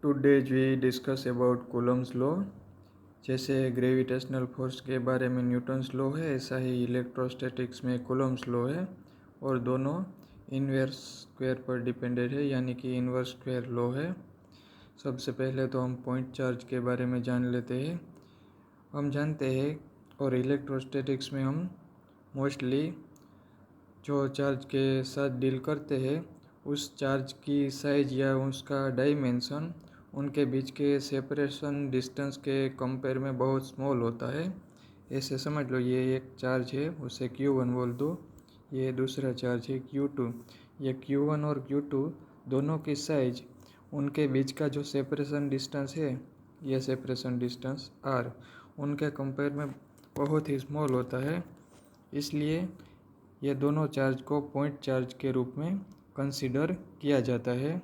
Today we discuss about Coulomb's law. जैसे gravitational force के बारे में न्यूटन्स लॉ है, ऐसा ही इलेक्ट्रोस्टैटिक्स में कूलम्स लॉ है और दोनों इनवर्स स्क्वायर पर डिपेंडेंट है, यानी कि इनवर्स स्क्वायर लॉ है। सबसे पहले तो हम पॉइंट चार्ज के बारे में जान लेते हैं। हम जानते हैं और इलेक्ट्रोस्टैटिक्स में हम मोस्टली जो चार्ज के साथ डील करते हैं उस चार्ज की साइज या उसका डायमेंशन उनके बीच के सेपरेशन डिस्टेंस के कंपेयर में बहुत स्मॉल होता है। ऐसे समझ लो, ये एक चार्ज है, उसे Q1 बोल दो। ये दूसरा चार्ज है Q2। ये Q1 और Q2 दोनों की साइज, उनके बीच का जो सेपरेशन डिस्टेंस है, ये सेपरेशन डिस्टेंस R उनके कंपेयर में बहुत ही स्मॉल होता है। इसलिए ये दोनों चार्ज को पॉइंट चार्ज के रूप में कंसीडर किया जाता है।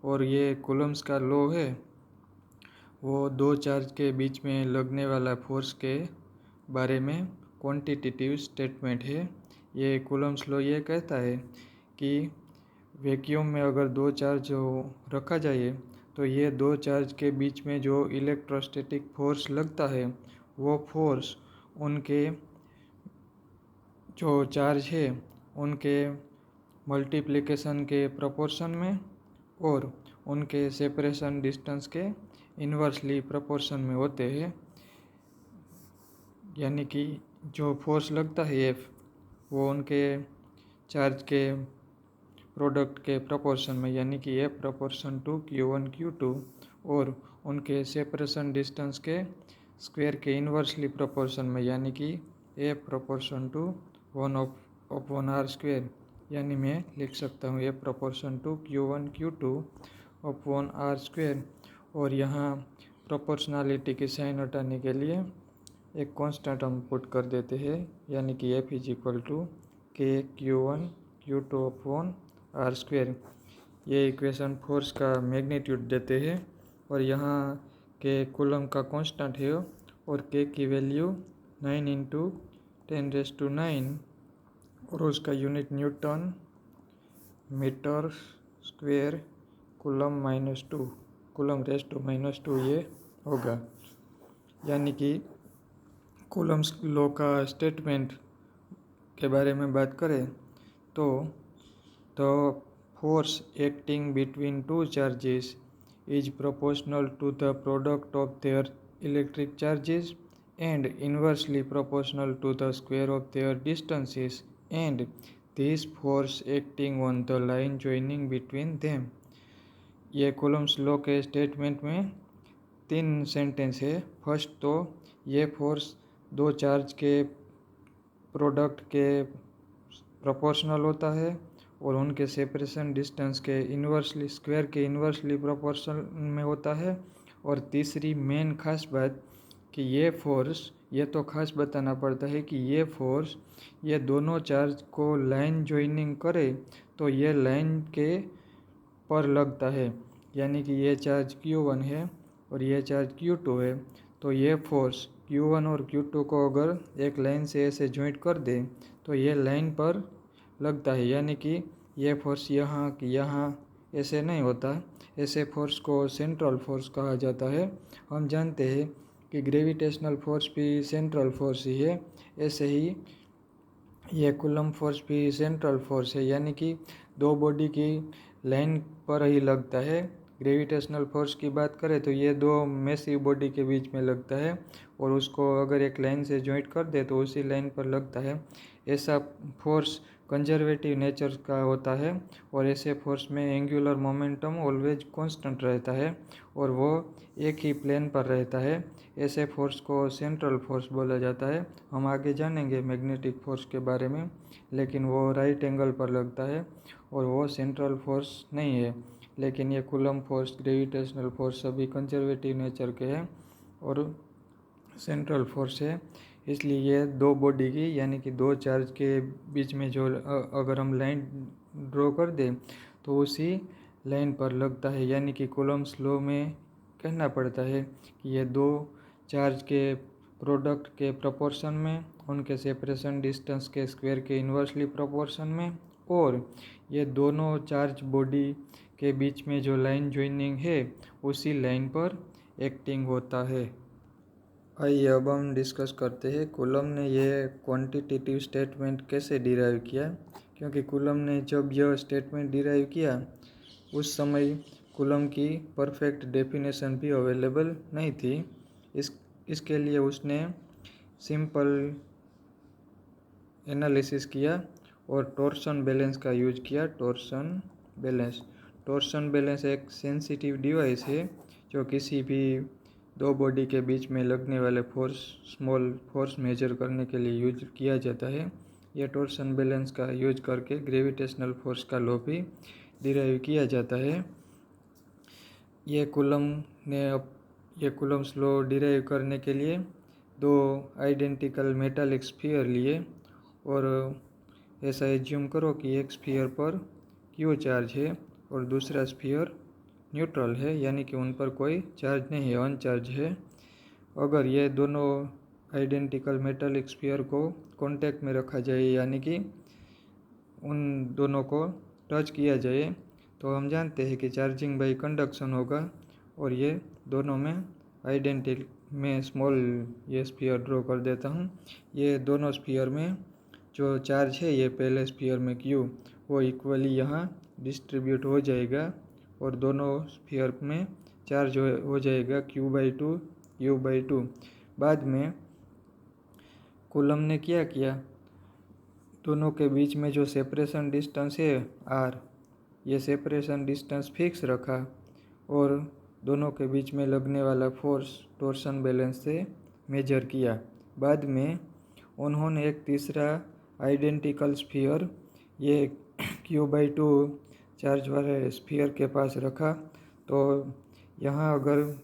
और ये कूलम्स का लॉ है, वो दो चार्ज के बीच में लगने वाला फोर्स के बारे में क्वांटिटेटिव स्टेटमेंट है। ये कूलम्स लॉ ये कहता है कि वैक्यूम में अगर दो चार्ज रखा जाए तो ये दो चार्ज के बीच में जो इलेक्ट्रोस्टैटिक फोर्स लगता है वो फोर्स उनके जो चार्ज है उनके मल्टीप्लिकेशन के प्रोपोर्शन में और उनके सेपरेशन डिस्टेंस के इन्वर्सली प्रोपोर्शन में होते हैं। यानी कि जो फोर्स लगता है F, वो उनके चार्ज के प्रोडक्ट के प्रोपोर्शन में, यानी कि F proportion to Q1 Q2 और उनके सेपरेशन डिस्टेंस के स्क्वायर के इन्वर्सली प्रोपोर्शन में, यानी कि F प्रोपोर्शन टू 1/r²। यानी मैं लिख सकता हूँ F proportion to Q1 Q2 upon r²। और यहाँ प्रोपोर्शनलिटी की साइन हटाने के लिए एक कांस्टेंट हम पुट कर देते हैं, यानी कि F इज इक्वल टू के Q1 Q2 अपॉन r²। ये इक्वेशन फोर्स का मैग्नीट्यूड देते हैं और यहाँ के कूलम का कांस्टेंट है और के की वैल्यू 9 × 10⁹ और उसका unit newton metre square coulomb -2 ये होगा। यानी कि कूलम्स लॉ का स्टेटमेंट के बारे में बात करें तो the force acting between two charges is proportional to the product of their electric charges and inversely proportional to the square of their distances and this force acting on the line joining between them। ये Coulomb's law के statement में 3 sentence है। First तो ये force दो charge के product के proportional होता है और उनके सेपरेशन डिस्टेंस के इन्वर्सली स्क्वायर के इन्वर्सली प्रोपोर्शनल में होता है। और तीसरी मेन खास बात कि ये फोर्स, ये तो खास बताना पड़ता है कि ये फोर्स ये दोनों चार्ज को लाइन जॉइनिंग करे तो ये लाइन के पर लगता है। यानी कि ये चार्ज Q1 है और ये चार्ज Q2 है, तो ये फोर्स Q1 और Q2 को अगर एक लाइन से ऐसे जॉइंट कर दे तो ये लाइन पर लगता है। यानी कि ये फोर्स यहाँ ऐसे नहीं होता। ऐसे फोर्स को सेंट्रल फोर्स कहा जाता है। हम जानते हैं कि ग्रेविटेशनल फोर्स भी सेंट्रल फोर्स ही है, ऐसे ही ये कूलम फोर्स भी सेंट्रल फोर्स है, यानी कि दो बॉडी की लाइन पर ही लगता है। ग्रेविटेशनल फोर्स की बात करें तो ये दो मैसिव बॉडी के बीच में लगता है और उसको अगर एक लाइन से जॉइंट कर दे तो उसी लाइन पर लगता है। ऐसा फोर्स कंजर्वेटिव नेचर का होता है और ऐसे फोर्स में एंगुलर मोमेंटम ऑलवेज कांस्टेंट रहता है और वो एक ही प्लेन पर रहता है। ऐसे फोर्स को सेंट्रल फोर्स बोला जाता है। हम आगे जानेंगे मैग्नेटिक फोर्स के बारे में, लेकिन वो राइट एंगल पर लगता है और वो सेंट्रल फोर्स नहीं है। लेकिन ये कूलम फोर्स, ग्रेविटेशनल फोर्स सभी कंजर्वेटिव नेचर के हैं और सेंट्रल फोर्स है। इसलिए ये दो बॉडी की, यानी कि दो चार्ज के बीच में जो अगर हम लाइन ड्रॉ कर दें तो उसी लाइन पर लगता है। यानी कि कूलम्स लॉ में कहना पड़ता है कि ये दो चार्ज के प्रोडक्ट के प्रोपोर्शन में, उनके सेपरेशन डिस्टेंस के स्क्वायर के इन्वर्सली प्रोपोर्शन में और ये दोनों चार्ज बॉडी के बीच में जो लाइन ज्वाइनिंग है उसी लाइन पर एक्टिंग होता है। आइए अब हम डिस्कस करते हैं कूलम ने ये क्वांटिटेटिव स्टेटमेंट कैसे डिराइव किया, क्योंकि कूलम ने जब यह स्टेटमेंट डिराइव किया उस समय कूलम की परफेक्ट डेफिनेशन भी अवेलेबल नहीं थी। इसके लिए उसने सिंपल एनालिसिस किया और टॉर्सन बैलेंस का यूज किया। टॉर्सन बैलेंस एक सेंसिटिव डिवाइस है जो किसी भी दो बॉडी के बीच में लगने वाले स्मॉल फोर्स मेजर करने के लिए यूज किया जाता है। यह टॉर्सन बैलेंस का यूज करके ग्रेविटेशनल फोर्स का लॉ भी डिराइव किया जाता है। ये कूलम्स लॉ डिराइव करने के लिए दो आइडेंटिकल मेटालिक स्फीयर लिए और ऐसा एज्यूम करो कि एक स्फीयर पर क्यू चार्ज है और दूसरा स्फीयर न्यूट्रल है, यानी कि उन पर कोई चार्ज नहीं है, अनचार्ज है। अगर ये दोनों आइडेंटिकल मेटालिक स्फीयर को कांटेक्ट में रखा जाए, यानी कि उन दोनों को टच किया जाए, तो हम जानते हैं कि चार्जिंग बाई कंडक्शन होगा और ये दोनों में मैं स्मॉल ये स्फीयर ड्रॉ कर देता हूँ। ये दोनों स्फीयर में जो चार्ज है, ये पहले स्फीयर में क्यू, वो इक्वली यहाँ डिस्ट्रीब्यूट हो जाएगा और दोनों स्फीयर में चार्ज हो जाएगा Q/2 U/2। बाद में कूलम ने क्या किया, दोनों के बीच में जो सेपरेशन डिस्टेंस है R, ये सेपरेशन डिस्टेंस फिक्स रखा और दोनों के बीच में लगने वाला फोर्स टॉर्सन बैलेंस से मेजर किया। बाद में उन्होंने एक तीसरा आइडेंटिकल स्फीयर ये Q/2 चार्ज वाले स्फीयर के पास रखा। तो यहाँ अगर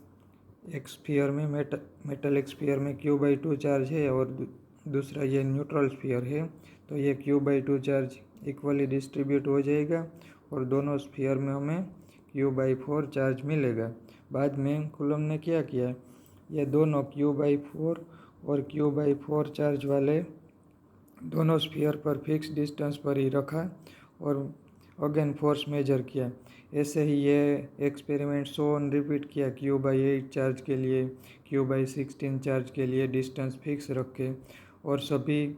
एक स्फीयर में मेटलिक स्फीयर में Q/2 चार्ज है और दूसरा ये न्यूट्रल स्फीयर है, तो ये Q/2 चार्ज इक्वली डिस्ट्रीब्यूट हो जाएगा और दोनों स्फीयर में हमें Q/4 चार्ज मिलेगा। बाद में कूलम ने क्या किया, ये दोनों Q/4 और Q/4 चार्ज वाले दोनों स्फीयर पर फिक्स डिस्टेंस पर ही रखा और अगेन फोर्स मेजर किया। ऐसे ही ये एक्सपेरिमेंट रिपीट किया। Q/8 चार्ज के लिए, Q/16 चार्ज के लिए डिस्टेंस फिक्स रखे और सभी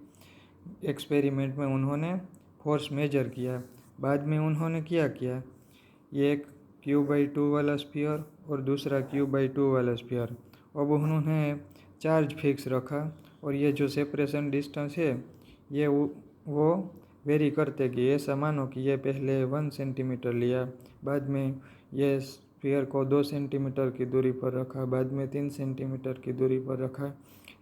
एक्सपेरिमेंट में उन्होंने फोर्स मेजर किया। बाद में उन्होंने क्या किया, ये एक Q/2 वाला स्फीयर और दूसरा Q/2 वाला स्फीयर, अब उन्होंने चार्ज फिक्स रखा और ये जो सेपरेशन डिस्टेंस है ये वो वेरी करते कि ऐसा मानो कि ये पहले 1 सेंटीमीटर लिया, बाद में ये स्फीयर को 2 सेंटीमीटर की दूरी पर रखा, बाद में 3 सेंटीमीटर की दूरी पर रखा।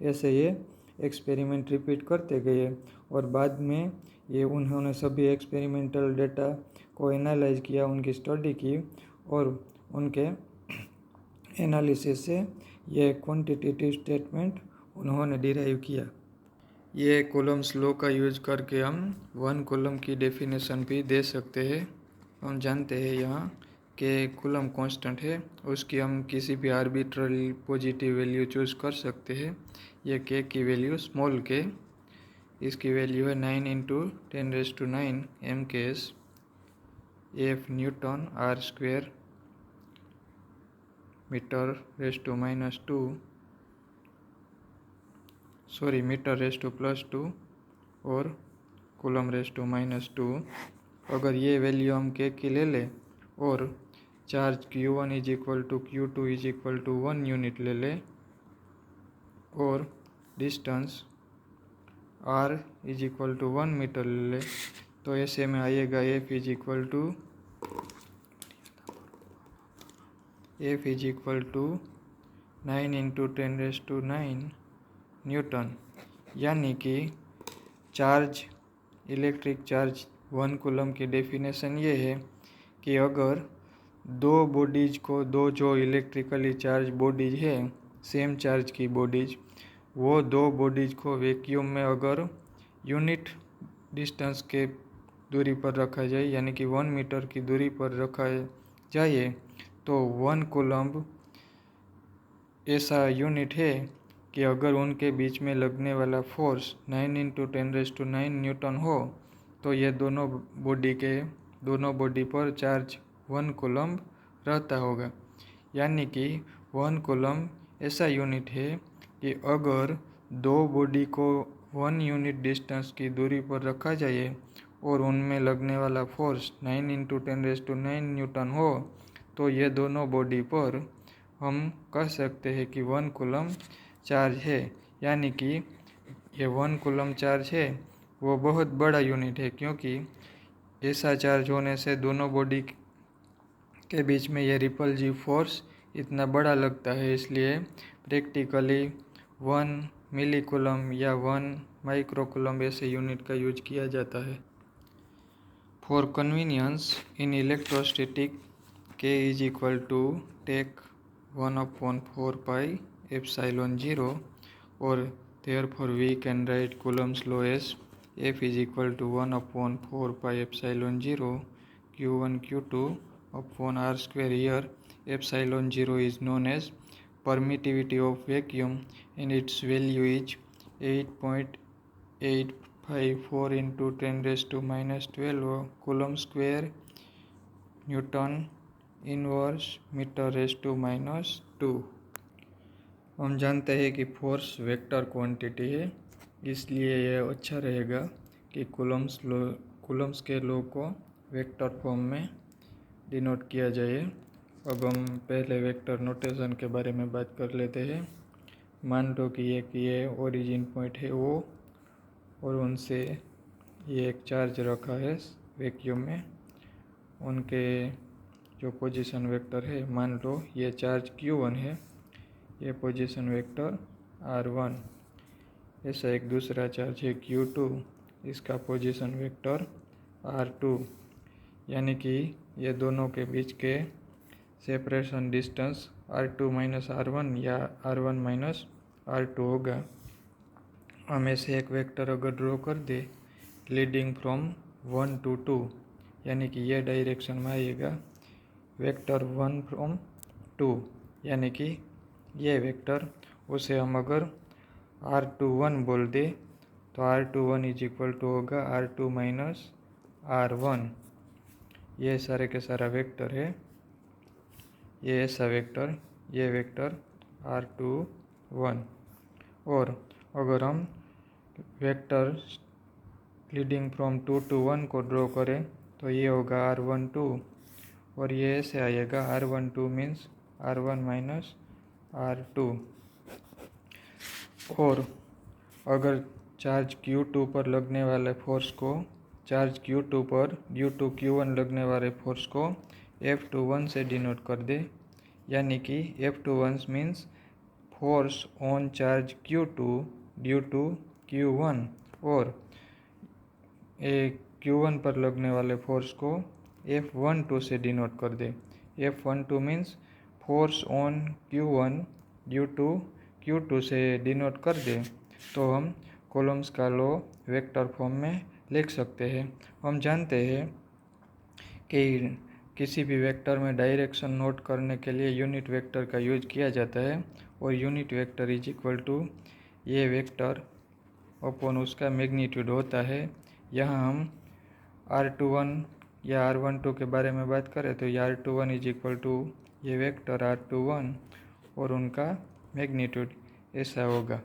ऐसे ये एक्सपेरिमेंट रिपीट करते गए और बाद में ये उन्होंने सभी एक्सपेरिमेंटल डेटा को एनालाइज किया, उनकी स्टडी की और उनके एनालिसिस से ये क्वांटिटेटिव स्टेटमेंट उन्होंने डिराइव किया। ये कूलम्स लॉ का यूज करके हम 1 कूलम की डेफिनेशन भी दे सकते हैं। हम जानते हैं यहाँ कि कूलम कांस्टेंट है, उसकी हम किसी भी आर्बिट्ररी पॉजिटिव वैल्यू चूज़ कर सकते हैं। ये के की वैल्यू स्मॉल के, इसकी वैल्यू है 9 × 10⁹ MKS F न्यूटन R² मीटर⁻² और कूलम⁻²। अगर ये वैल्यू हम के की ले लें और चार्ज Q1 = Q2 = 1 यूनिट ले लें और डिस्टेंस R = 1 मीटर ले लें, तो ऐसे में आएगा F = 9 × 10⁹ न्यूटन। यानी कि इलेक्ट्रिक चार्ज 1 कूलम की डेफिनेशन ये है कि अगर दो जो इलेक्ट्रिकली चार्ज बॉडीज है, सेम चार्ज की बॉडीज, वो दो बॉडीज को वैक्यूम में अगर यूनिट डिस्टेंस के दूरी पर रखा जाए, यानी कि 1 मीटर की दूरी पर रखा जाए, तो 1 कूलम ऐसा यूनिट है कि अगर उनके बीच में लगने वाला फोर्स 9 × 10⁹ न्यूटन हो, तो ये दोनों बॉडी पर चार्ज 1 कूलम्ब रहता होगा। यानी कि 1 कूलम्ब ऐसा यूनिट है कि अगर दो बॉडी को 1 यूनिट डिस्टेंस की दूरी पर रखा जाए और उनमें लगने वाला फोर्स 9 × 10⁹ न्यूटन हो, तो ये दोनों बॉडी पर हम कह सकते हैं कि 1 कूलम्ब चार्ज है। यानी कि ये 1 कूलम्ब चार्ज है वो बहुत बड़ा यूनिट है, क्योंकि ऐसा चार्ज होने से दोनों बॉडी के बीच में ये रिपल्सिव फोर्स इतना बड़ा लगता है। इसलिए प्रैक्टिकली 1 मिली कूलम्ब या 1 माइक्रो कूलम्ब ऐसे यूनिट का यूज किया जाता है। For convenience in electrostatic K is equal to take 1/4 pi epsilon 0, or therefore we can write Coulomb's law as F is equal to 1/4 pi epsilon 0 Q1 Q2 upon R square. Here epsilon 0 is known as permittivity of vacuum and its value is 8.854 into 10⁻⁻12 Coulomb square Newton inverse मीटर⁻²। हम जानते हैं कि force vector quantity है, इसलिए यह अच्छा रहेगा कि कूलम्ब्स के लॉ को वेक्टर फॉर्म में डिनोट किया जाए। अब हम पहले वेक्टर नोटेशन के बारे में बात कर लेते हैं। मान लो कि ये ओरिजिन पॉइंट है O, और उनसे ये एक चार्ज रखा है वैक्यूम में। उनके जो पोजीशन वेक्टर है, मान लो ये चार्ज Q1 है, ये पोजीशन वेक्टर R1। ऐसा एक दूसरा चार्ज है Q2, इसका पोजीशन वेक्टर R2। यानी कि ये दोनों के बीच के सेपरेशन डिस्टेंस R2 - R1 या R1 - R2 होगा। हम ऐसे एक वेक्टर अगर ड्रॉ कर दे लीडिंग फ्रॉम 1 to 2, यानी कि ये डायरेक्शन में आएगा वेक्टर 1 फ्रॉम 2, यानी कि ये वेक्टर, उसे हम अगर R21 बोल दे तो R21 इज इक्वल टू होगा R2 - R1। ये सारे के सारा वेक्टर है, ये ऐसा वेक्टर, ये वेक्टर R21। और अगर हम वेक्टर लीडिंग फ्रॉम 2 to 1 को ड्रॉ करें तो ये होगा R12, और ये ऐसे आएगा R12 मीन्स R1 - R2। और अगर चार्ज Q2 पर लगने वाले फोर्स को, चार्ज Q2 पर ड्यू टू Q1 लगने वाले फोर्स को F21 से डिनोट कर दे, यानी कि F21 means force on charge Q2 due to Q1, और Q1 पर लगने वाले फोर्स को F12 से डिनोट कर दे। F12 means force on Q1 due to Q2 से डिनोट कर दे, तो हम कूलम्ब्स का लॉ वेक्टर फॉर्म में लिख सकते हैं। हम जानते हैं कि किसी भी वेक्टर में डायरेक्शन नोट करने के लिए यूनिट वेक्टर का यूज किया जाता है, और unit vector is equal to ये वेक्टर अपॉन उसका मैग्नीट्यूड होता है। यहाँ हम R21 या R12 के बारे में बात करें तो ये R21 इज इक्वल टू ये वेक्टर R21 और उनका मैग्नीट्यूड ऐसा होगा।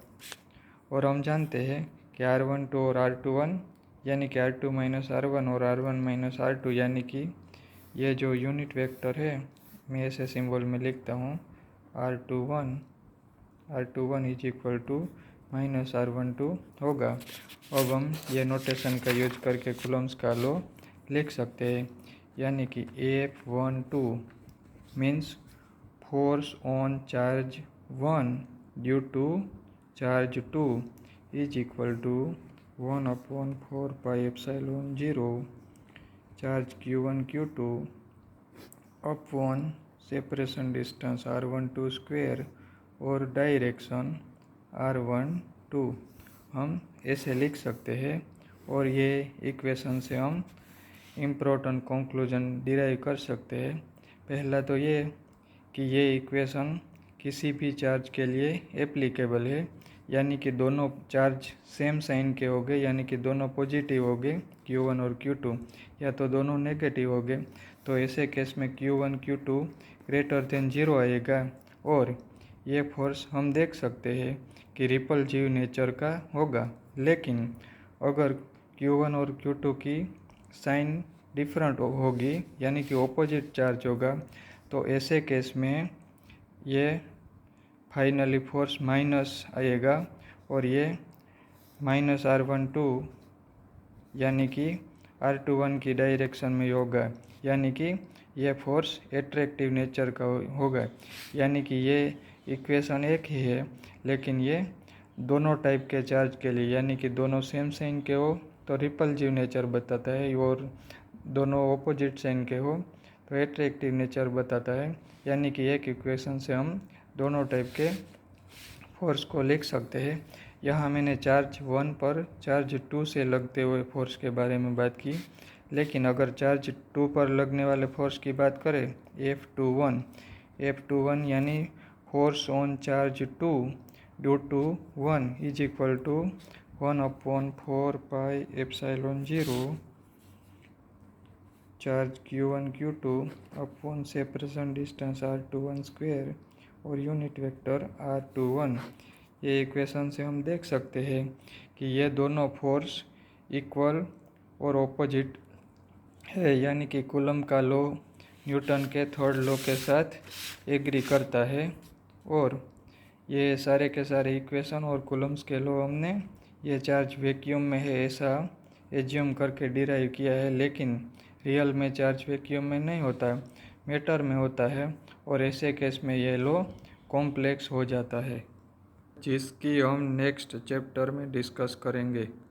और हम जानते हैं कि R12 और R21 यानी कि R2 - R1 और R1 - R2, यानी कि ये जो यूनिट वेक्टर है, मैं ऐसे सिंबल में लिखता हूँ R21 is equal to -R12 होगा। अब हम ये नोटेशन का यूज करके कूलम्ब्स का लॉ लिख सकते हैं, यानी कि F12 means force on charge 1 due to charge 2 is equal to 1/4 pi epsilon 0 charge Q1 Q2 upon separation distance R12 square और डायरेक्शन R12। हम ऐसे लिख सकते हैं, और ये इक्वेशन से हम इम्पोर्टेंट कंक्लूजन डिराइव कर सकते हैं। पहला तो ये कि ये इक्वेशन किसी भी चार्ज के लिए एप्लीकेबल है, यानी कि दोनों चार्ज सेम साइन के हो गए, यानी कि दोनों पॉजिटिव हो गए Q1 और Q2, या तो दोनों नेगेटिव हो गए तो ऐसे केस में Q1 Q2 ग्रेटर देन 0 आएगा और ये फोर्स हम देख सकते हैं कि रिपल्सिव नेचर का होगा। लेकिन अगर Q1 और Q2 की साइन डिफरेंट होगी यानी कि ऑपोजिट चार्ज होगा, तो ऐसे केस में ये फाइनली फोर्स माइनस आएगा और ये -R12 यानी कि R21 की डायरेक्शन में होगा, यानी कि यह फोर्स एट्रैक्टिव नेचर का होगा। यानी कि ये इक्वेशन एक ही है, लेकिन ये दोनों टाइप के चार्ज के लिए, यानी कि दोनों सेम साइन के हो तो रिपल्सिव नेचर बताता है और दोनों ऑपोजिट साइन के हो तो एट्रैक्टिव नेचर बताता है। यानी कि एक इक्वेशन से हम दोनों टाइप के फोर्स को लिख सकते हैं। यहाँ मैंने चार्ज 1 पर चार्ज 2 से लगते हुए फोर्स के बारे में बात की, लेकिन अगर चार्ज 2 पर लगने वाले फोर्स की बात करें F21 यानी force on charge 2 due to 1 is equal to 1/4 pi epsilon 0 charge Q1 Q2 upon separation distance R21 square और यूनिट वेक्टर R21। ये इक्वेशन से हम देख सकते हैं कि ये दोनों फोर्स इक्वल और ऑपोजिट है, यानी कि कूलम का लॉ न्यूटन के थर्ड लॉ के साथ एग्री करता है। और ये सारे के सारे इक्वेशन और कूलम्स के लॉ हमने ये चार्ज वैक्यूम में है ऐसा एज्यूम करके डिराइव किया है, लेकिन रियल में चार्ज वैक्यूम में नहीं होता, मैटर में होता है और ऐसे केस में ये लॉ कॉम्प्लेक्स हो जाता है, जिसकी हम नेक्स्ट चैप्टर में डिस्कस करेंगे।